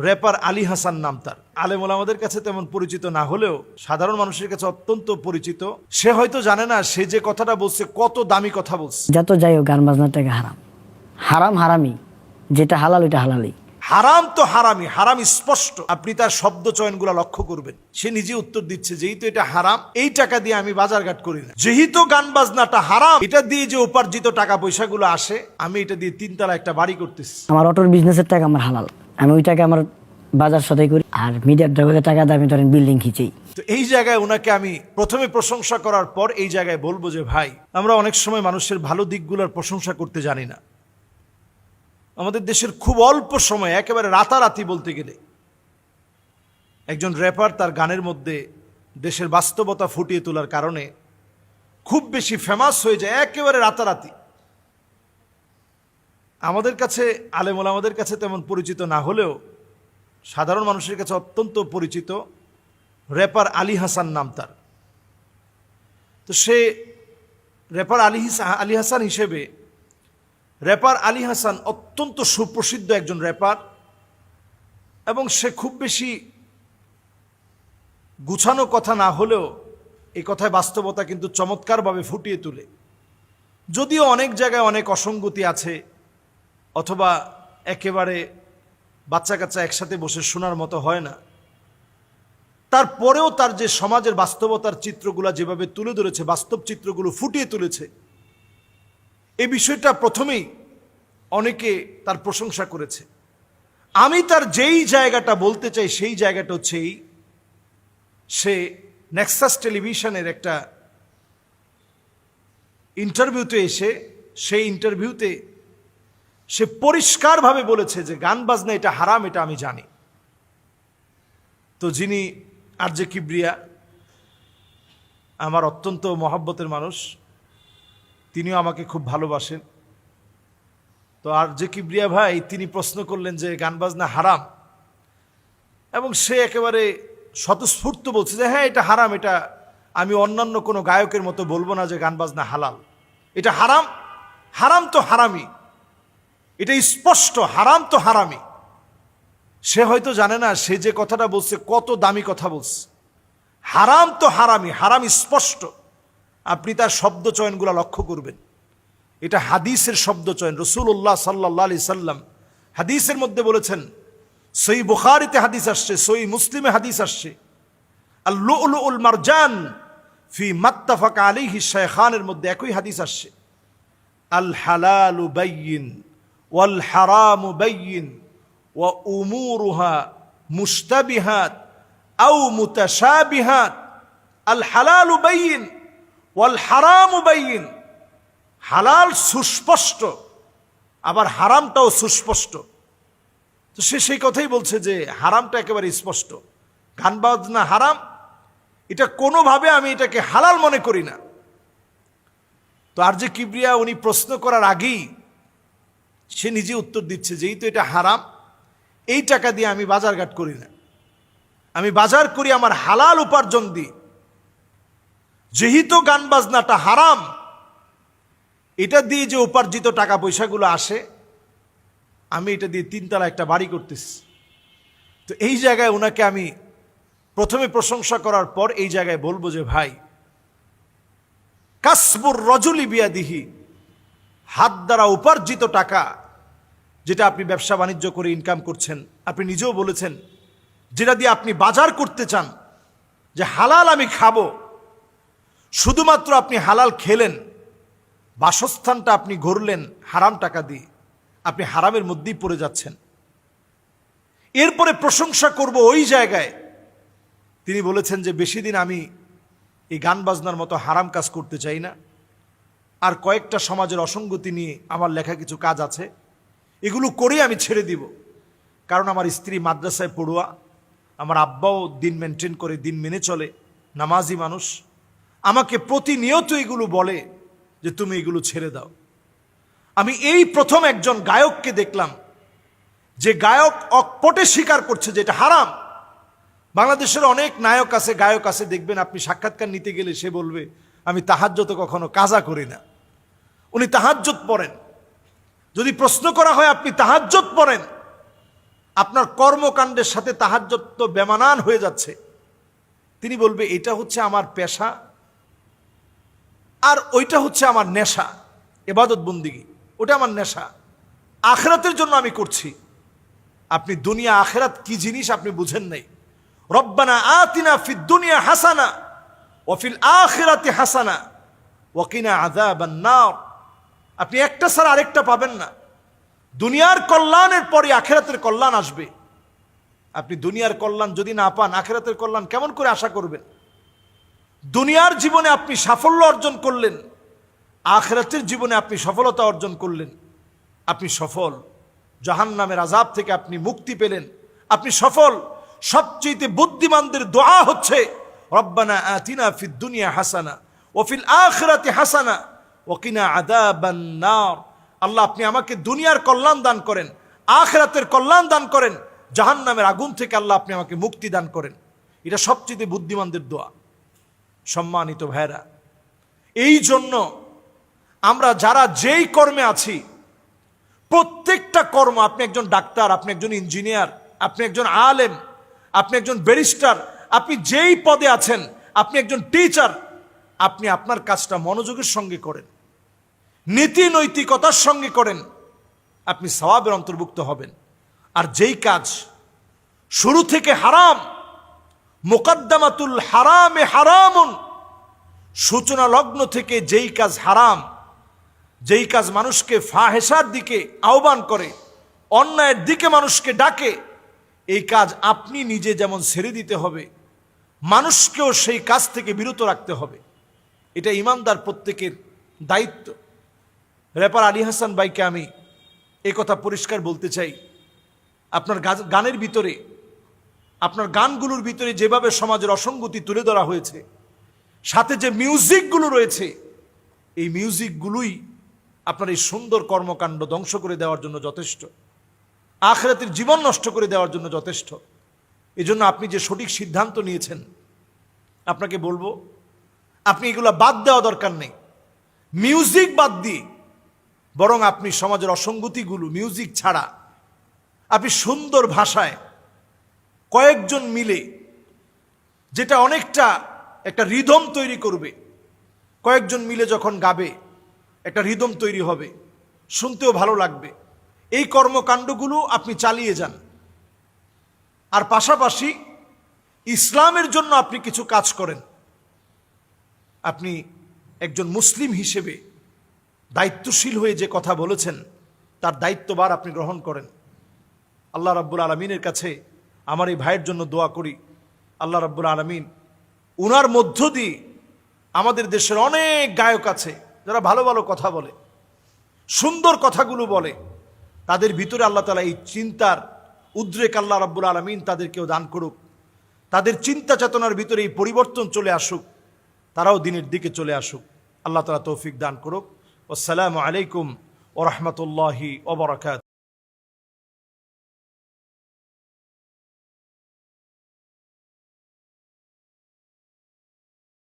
Wrapper Ali Hasan নাম তার। আলেম ওলামাদের কাছে তেমন পরিচিত না হলেও সাধারণ মানুষের কাছে অত্যন্ত পরিচিত। সে হয়তো জানে না সে যে কথাটা বলছে কত দামি কথা বলছে। যত যাই হোক গান বাজনার টাকা হারাম, হারাম হারামি, যেটা হালাল ওইটা হালালি। হারাম তো হারামি, হারাম স্পষ্ট। আপনি তার শব্দ চয়নগুলো লক্ষ্য করবেন। সে নিজে উত্তর দিচ্ছে যেহেতু এটা হারাম, এই টাকা দিয়ে আমি বাজারঘাট করি না। যেহেতু গান বাজনাটা হারাম, এটা দিয়ে যে উপার্জিত টাকা পয়সাগুলো আসে, আমি এটা দিয়ে তিনতলা একটা বাড়ি করতেছি। আমার অটোর বিজনেসের টাকা আমার হালাল, আমি ওই টাকা আমার বাজার সদাই করি। আর মিডিয়ার জগতের টাকা দিয়ে আমি ধরেন বিল্ডিং খিচেই। তো এই জায়গায় ওনাকে আমি প্রথমে প্রশংসা করার পর এই জায়গায় বলবো যে ভাই, আমরা অনেক সময় মানুষের ভালো দিকগুলোর প্রশংসা করতে জানি না। আমাদের দেশের খুব অল্প সময়, একেবারে রাতারাতি বলতে গেলে, একজন র্যাপার তার গানের মধ্যে দেশের বাস্তবতা ফুটিয়ে তোলার কারণে খুব বেশি ফেমাস হয়ে যায় একেবারে রাতারাতি। আমাদের কাছে আলেম ওলামাদের কাছে তেমন পরিচিত না হলেও সাধারণ মানুষের কাছে অত্যন্ত পরিচিত র্যাপার আলী হাসান নাম তার। তো সে র্যাপার আলী হাসান হিসেবে, র্যাপার আলী হাসান অত্যন্ত সুপ্রসিদ্ধ একজন র্যাপার, এবং সে খুব বেশি গুছানো কথা না হলেও এই কথায় বাস্তবতা কিন্তু চমৎকারভাবে ফুটিয়ে তোলে। যদিও অনেক জায়গায় অনেক অসঙ্গতি আছে, অথবা একেবারে বাচ্চা কাচ্চা একসাথে বসে শোনার মতো হয় না, তারপরেও তার যে সমাজের বাস্তবতার চিত্রগুলো যেভাবে তুলে ধরেছে, বাস্তব চিত্রগুলো ফুটিয়ে তুলেছে, এই বিষয়টা প্রথমেই অনেকে তার প্রশংসা করেছে। আমি তার যেই জায়গাটা বলতে চাই সেই জায়গাটা হচ্ছে এই, সে নেক্সাস টেলিভিশনের একটা ইন্টারভিউতে এসে, সেই ইন্টারভিউতে সে পরিষ্কারভাবে বলেছে যে গান বাজনা এটা হারাম, এটা আমি জানি। তো যিনি আরজে কিবরিয়া, আমার অত্যন্ত মহব্বতের মানুষ, তিনিও আমাকে খুব ভালোবাসেন। তো আরজে কিবরিয়া ভাই তিনি প্রশ্ন করলেন যে গান বাজনা হারাম, এবং সে একেবারে স্বতঃস্ফূর্ত বলছে যে হ্যাঁ এটা হারাম, এটা আমি অন্যান্য কোনো গায়কের মতো বলবো না যে গান বাজনা হালাল। এটা হারাম, হারাম তো হারামি, এটা স্পষ্ট, হারাম তো হারামি। সে হয়তো জানে না সে যে কথাটা বলছে কত দামি কথা বলছে। হারাম তো হারামি, হারাম স্পষ্ট। আপনি তার শব্দ চয়নগুলো লক্ষ্য করবেন। এটা হাদিসের শব্দ চয়ন। রাসূলুল্লাহ সাল্লাল্লাহু আলাইহি সাল্লাম হাদিসের মধ্যে বলেছেন, সহিহ বুখারীতে হাদিস আসছে, সহিহ মুসলিমে হাদিস আসছে, আল লুলুল মারজান ফি মাত্তাফাকা আলাইহি শাইখানের মধ্যে একই হাদিস আসছে, আল হালালু বাইয়িন ওয়াল হারামু বাইয়িন ওয়া উমুরুহা মুশতাবিহাত আও মুতাশাবিহাত। আল হালালু বাইয়িন ওয়াল হারামু বাইয়িন। হালাল সুস্পষ্ট, আবার হারামটাও সুস্পষ্ট। তো সে সেই কথাই বলছে যে হারামটা একেবারে স্পষ্ট, গান বাজনা হারাম, এটা কোনোভাবে আমি এটাকে হালাল মনে করি না। তো আরজে কিবরিয়া উনি প্রশ্ন করার আগেই সে নিজে উত্তর দিচ্ছে যেহেতু এটা হারাম, এই টাকা দিয়ে আমি বাজারঘাট করি না, আমি বাজার করি আমার হালাল উপার্জন দিয়ে। যেহেতু গান বাজনাটা হারাম, এটা দিয়ে যে উপার্জিত টাকা পয়সাগুলো আসে, আমি এটা দিয়ে তিনতলা একটা বাড়ি করতেছি। তো এই জায়গায় ওনাকে আমি প্রথমে প্রশংসা করার পর এই জায়গায় বলবো যে ভাই, কাসবুর রজুলি বিয়াদিহি, হাত দ্বারা উপার্জিত টাকা, যেটা আপনি ব্যবসা বাণিজ্য করে ইনকাম করছেন, আপনি নিজেও বলেছেন যেটা দিয়ে আপনি বাজার করতে চান যে হালাল আমি খাবো, শুধুমাত্র আপনি হালাল খেলেন, বাসস্থানটা আপনি গড়লেন হারাম টাকা দিয়ে, আপনি হারামের মধ্যেই পড়ে যাচ্ছেন। এরপরে প্রশংসা করব ওই জায়গায় তিনি বলেছেন যে বেশি দিন আমি এই গান বাজনার মতো হারাম কাজ করতে চাই না, আর কয়েকটা সমাজের অসঙ্গতি নিয়ে আমার লেখা কিছু কাজ আছে, এগুলো করেই আমি ছেড়ে দিব। কারণ আমার স্ত্রী মাদ্রাসায় পড়ুয়া, আমার আব্বাও দিন মেনটেন করে, দিন মেনে চলে, নামাজি মানুষ, আমাকে প্রতিনিয়ত এগুলো বলে যে তুমি এগুলো ছেড়ে দাও। আমি এই প্রথম একজন গায়ককে দেখলাম যে গায়ক অকপটে স্বীকার করছে যে এটা হারাম। বাংলাদেশের অনেক নায়ক আছে, গায়ক আছে, দেখবেন আপনি সাক্ষাৎকার নিতে গেলে সে বলবে আমি তাহাজ্জুদ কখনো কাজা করি না। উনি তাহাজ্জুদ পড়েন, যদি প্রশ্ন করা হয় আপনি তাহাজ্জুদ পড়েন, আপনার কর্মকাণ্ডের সাথে তাহাজ্জুদ তো বেমানান হয়ে যাচ্ছে, তিনি বলবে এটা হচ্ছে আমার পেশা আর ওইটা হচ্ছে আমার নেশা, ইবাদত বন্দিগি, ওটা আমার নেশা, আখিরাতের জন্য আমি করছি। আপনি দুনিয়া আখিরাত কি জিনিস আপনি বুঝেন নাই। রব্বানা আতিনা ফিদ দুনিয়া হাসানা ওয়া ফিল আখিরাতি হাসানা ওয়া কিনা আযাবান নার। আপনি একটা ছাড়া আরেকটা পাবেন না। দুনিয়ার কল্যাণের পরে আখিরাতের কল্যাণ আসবে। আপনি দুনিয়ার কল্যাণ যদি না পান, আখিরাতের কল্যাণ কেমন করে আশা করবেন? দুনিয়ার জীবনে আপনি সাফল্য অর্জন করলেন, আখিরাতের জীবনে আপনি সফলতা অর্জন করলেন, আপনি সফল। জাহান্নামের আযাব থেকে আপনি মুক্তি পেলেন, আপনি সফল। সবচেয়ে বুদ্ধিমানদের দোয়া হচ্ছে রব্বানা আতিনা ফিদ দুনিয়া হাসানা ওয়া ফিল আখিরাতি হাসানা ওয়া কিনা আযাবান নার। আল্লাহ, আপনি আমাকে দুনিয়ার কল্যাণ দান করেন, আখিরাতের কল্যাণ দান করেন, জাহান্নামের আগুন থেকে আল্লাহ আপনি আমাকে মুক্তি দান করেন। এটা সবচেয়ে বুদ্ধিমানদের দোয়া। সম্মানিত ভাইরা, এই জন্য আমরা যারা যেই কর্মে আছি, প্রত্যেকটা কর্ম, আপনি একজন ডাক্তার, আপনি একজন ইঞ্জিনিয়ার, আপনি একজন আলেম, আপনি একজন ব্যারিস্টার, আপনি যেই পদে আছেন, আপনি একজন টিচার, আপনি আপনার কাজটা মনোযোগের সঙ্গে করেন, নীতি নৈতিকতার সঙ্গে করেন, আপনি সওয়াবের অন্তর্ভুক্ত হবেন। আর যেই কাজ শুরু থেকে হারাম, মুকদ্দমাতুল হারামে হারামুন, সূচনা লগ্ন থেকে যেই কাজ হারাম, যেই কাজ মানুষকে ফাহেসার দিকে আহ্বান করে, অন্যায়ের দিকে মানুষকে ডাকে, এই কাজ আপনি নিজে যেমন ছেড়ে দিতে হবে, মানুষকেও সেই কাজ থেকে বিরত রাখতে হবে। এটা ইমানদার প্রত্যেকের দায়িত্ব। র্যাপার আলী হাসান ভাইকে আমি এই কথা পরিষ্কার বলতে চাই, আপনার গানের ভিতরে, আপনার গানগুলোর ভিতরে যেভাবে সমাজের অসঙ্গতি তুলে ধরা হয়েছে, সাথে যে মিউজিকগুলো রয়েছে, এই মিউজিকগুলোই আপনার এই সুন্দর কর্মকাণ্ড ধ্বংস করে দেওয়ার জন্য যথেষ্ট, আখিরাতের জীবন নষ্ট করে দেওয়ার জন্য যথেষ্ট। এজন্য আপনি যে সঠিক সিদ্ধান্ত নিয়েছেন, আপনাকে বলবো আপনি এগুলো বাদ দেওয়া দরকার নেই। মিউজিক বাদ দিয়ে বরং আপনি সমাজের অসঙ্গতিগুলো মিউজিক ছাড়া আপনি সুন্দর ভাষায় কয়েকজন মিলে, যেটা অনেকটা একটা রিদম তৈরি করবে, কয়েকজন মিলে যখন গাবে একটা রিদম তৈরি হবে, শুনতেও ভালো লাগবে। এই কর্মকাণ্ডগুলো আপনি চালিয়ে যান। আর পাশাপাশি ইসলামের জন্য আপনি কিছু কাজ করেন। আপনি একজন মুসলিম হিসেবে দায়িত্বশীল হয়ে যে কথা বলেছেন, তার দায়িত্বভার আপনি গ্রহণ করেন। আল্লাহ রাব্বুল আলামিনের কাছে আমার এই ভাইয়ের জন্য দোয়া করি, আল্লাহ রাব্বুল আলামিন উনার মধ্য দিয়ে আমাদের দেশের অনেক গায়ক আছে যারা ভালো ভালো কথা বলে, সুন্দর কথাগুলো বলে, তাদের ভিতরে আল্লাহ তাআলা এই চিন্তার উদ্রেক আল্লাহ রাব্বুল আলামিন তাদেরকেও দান করুক, তাদের চিন্তা চেতনার ভিতরে এই পরিবর্তন চলে আসুক, তারাও দিনের দিকে চলে আসুক। আল্লাহ তাআলা তৌফিক দান করুক। আসসালামু আলাইকুম ওয়া রাহমাতুল্লাহি ওয়া বারাকাতুহু।